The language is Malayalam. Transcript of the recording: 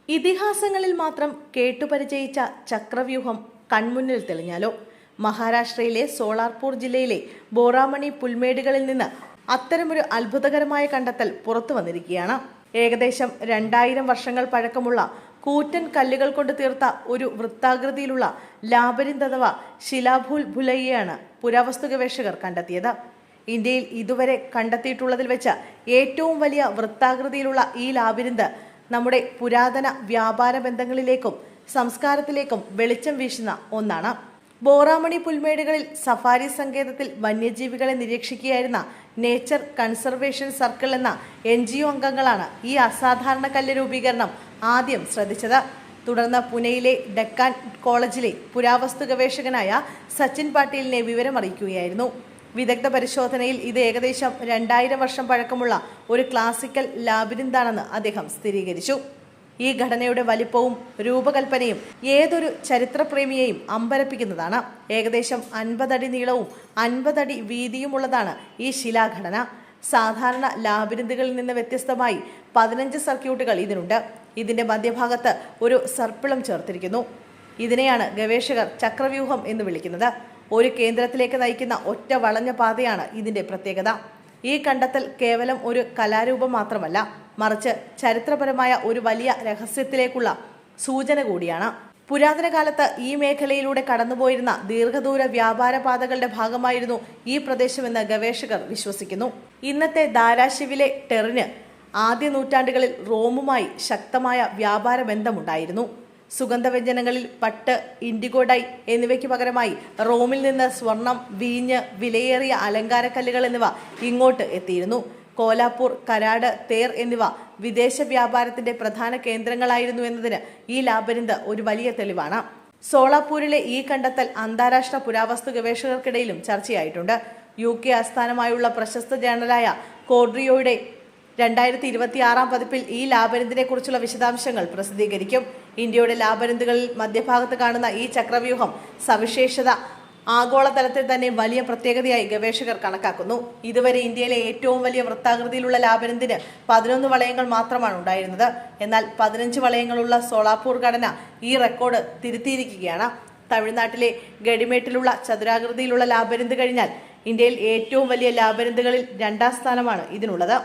ഇതിഹാസങ്ങളിൽ മാത്രം കേട്ടുപരിചയിച്ച ചക്രവ്യൂഹം കൺമുന്നിൽ തെളിഞ്ഞാലോ? മഹാരാഷ്ട്രയിലെ സോളാർപൂർ ജില്ലയിലെ ബോറാമണി പുൽമേടുകളിൽ നിന്ന് അത്തരമൊരു അത്ഭുതകരമായ കണ്ടെത്തൽ പുറത്തു വന്നിരിക്കുകയാണ്. ഏകദേശം 2000 വർഷങ്ങൾ പഴക്കമുള്ള കൂറ്റൻ കല്ലുകൾ കൊണ്ട് തീർത്ത ഒരു വൃത്താകൃതിയിലുള്ള ലാബിരിന്ത് അഥവാ ശിലാഭൂൽ ഭുലയ്യയാണ് പുരാവസ്തു ഗവേഷകർ കണ്ടെത്തിയത്. ഇന്ത്യയിൽ ഇതുവരെ കണ്ടെത്തിയിട്ടുള്ളതിൽ വെച്ച് ഏറ്റവും വലിയ വൃത്താകൃതിയിലുള്ള ഈ ലാബിരിന്ത് നമ്മുടെ പുരാതന വ്യാപാര ബന്ധങ്ങളിലേക്കും സംസ്കാരത്തിലേക്കും വെളിച്ചം വീശുന്ന ഒന്നാണ്. ബോറാമണി പുൽമേടുകളിൽ സഫാരി സങ്കേതത്തിൽ വന്യജീവികളെ നിരീക്ഷിക്കുകയായിരുന്ന നേച്ചർ കൺസർവേഷൻ സർക്കിൾ എന്ന NGO അംഗങ്ങളാണ് ഈ അസാധാരണ കല്ല് രൂപീകരണം ആദ്യം ശ്രദ്ധിച്ചത്. തുടർന്ന് പുനെയിലെ ഡെക്കാൻ കോളേജിലെ പുരാവസ്തു ഗവേഷകനായ സച്ചിൻ പാട്ടീലിനെ വിവരമറിയിക്കുകയായിരുന്നു. വിദഗ്ധ പരിശോധനയിൽ ഇത് ഏകദേശം 2000 വർഷം പഴക്കമുള്ള ഒരു ക്ലാസിക്കൽ ലാബിരിന്താണെന്ന് അദ്ദേഹം സ്ഥിരീകരിച്ചു. ഈ ഘടനയുടെ വലിപ്പവും രൂപകൽപ്പനയും ഏതൊരു ചരിത്രപ്രേമിയെയും അമ്പരപ്പിക്കുന്നതാണ്. ഏകദേശം 50 അടി നീളവും 50 അടി വീതിയുമുള്ളതാണ് ഈ ശിലാഘടന. സാധാരണ ലാബിരിന്തുകളിൽ നിന്ന് വ്യത്യസ്തമായി 15 സർക്യൂട്ടുകൾ ഇതിനുണ്ട്. ഇതിന്റെ മധ്യഭാഗത്ത് ഒരു സർപ്പിളം ചേർത്തിരിക്കുന്നു. ഇതിനെയാണ് ഗവേഷകർ ചക്രവ്യൂഹം എന്ന് വിളിക്കുന്നത്. ഒരു കേന്ദ്രത്തിലേക്ക് നയിക്കുന്ന ഒറ്റ വളഞ്ഞ പാതയാണ് ഇതിന്റെ പ്രത്യേകത. ഈ കണ്ടെത്തൽ കേവലം ഒരു കലാരൂപം മാത്രമല്ല, മറിച്ച് ചരിത്രപരമായ ഒരു വലിയ രഹസ്യത്തിലേക്കുള്ള സൂചന കൂടിയാണ്. പുരാതന കാലത്ത് ഈ മേഖലയിലൂടെ കടന്നുപോയിരുന്ന ദീർഘദൂര വ്യാപാര പാതകളുടെ ഭാഗമായിരുന്നു ഈ പ്രദേശമെന്ന് ഗവേഷകർ വിശ്വസിക്കുന്നു. ഇന്നത്തെ ധാരാശിവിലെ ടെറിന് ആദ്യ നൂറ്റാണ്ടുകളിൽ റോമുമായി ശക്തമായ വ്യാപാര ബന്ധമുണ്ടായിരുന്നു. സുഗന്ധവ്യഞ്ജനങ്ങളിൽ പട്ട്, ഇൻഡിഗോ ഡൈ എന്നിവയ്ക്ക് പകരമായി റോമിൽ നിന്ന് സ്വർണം, വീഞ്ഞ്, വിലയേറിയ അലങ്കാരക്കല്ലുകൾ എന്നിവ ഇങ്ങോട്ട് എത്തിയിരുന്നു. കോലാപ്പൂർ, കരാട്, തേർ എന്നിവ വിദേശ വ്യാപാരത്തിന്റെ പ്രധാന കേന്ദ്രങ്ങളായിരുന്നു എന്നതിന് ഈ ലാബിരിന്ത് ഒരു വലിയ തെളിവാണ്. സോളാപൂരിലെ ഈ കണ്ടെത്തൽ അന്താരാഷ്ട്ര പുരാവസ്തു ഗവേഷകർക്കിടയിലും ചർച്ചയായിട്ടുണ്ട്. UK ആസ്ഥാനമായുള്ള പ്രശസ്ത ജേർണലായ കോഡ്രിയോയുടെ 2026 പതിപ്പിൽ ഈ ലാബിരിന്തിനെ കുറിച്ചുള്ള വിശദാംശങ്ങൾ പ്രസിദ്ധീകരിക്കും. ഇന്ത്യയുടെ ലാബിരിന്തുകളിൽ മധ്യഭാഗത്ത് കാണുന്ന ഈ ചക്രവ്യൂഹം സവിശേഷത ആഗോളതലത്തിൽ തന്നെ വലിയ പ്രത്യേകതയായി ഗവേഷകർ കണക്കാക്കുന്നു. ഇതുവരെ ഇന്ത്യയിലെ ഏറ്റവും വലിയ വൃത്താകൃതിയിലുള്ള ലാബിരിന്തിന് 11 വളയങ്ങൾ മാത്രമാണ് ഉണ്ടായിരുന്നത്. എന്നാൽ 15 വളയങ്ങളുള്ള സോളാപൂർ ഘടന ഈ റെക്കോർഡ് തിരുത്തിയിരിക്കുകയാണ്. തമിഴ്നാട്ടിലെ ഗഡിമേട്ടിലുള്ള ചതുരാകൃതിയിലുള്ള ലാബിരിന്ത് കഴിഞ്ഞാൽ ഇന്ത്യയിൽ ഏറ്റവും വലിയ ലാബിരിന്തുകളിൽ 2ാം സ്ഥാനമാണ് ഇതിനുള്ളത്.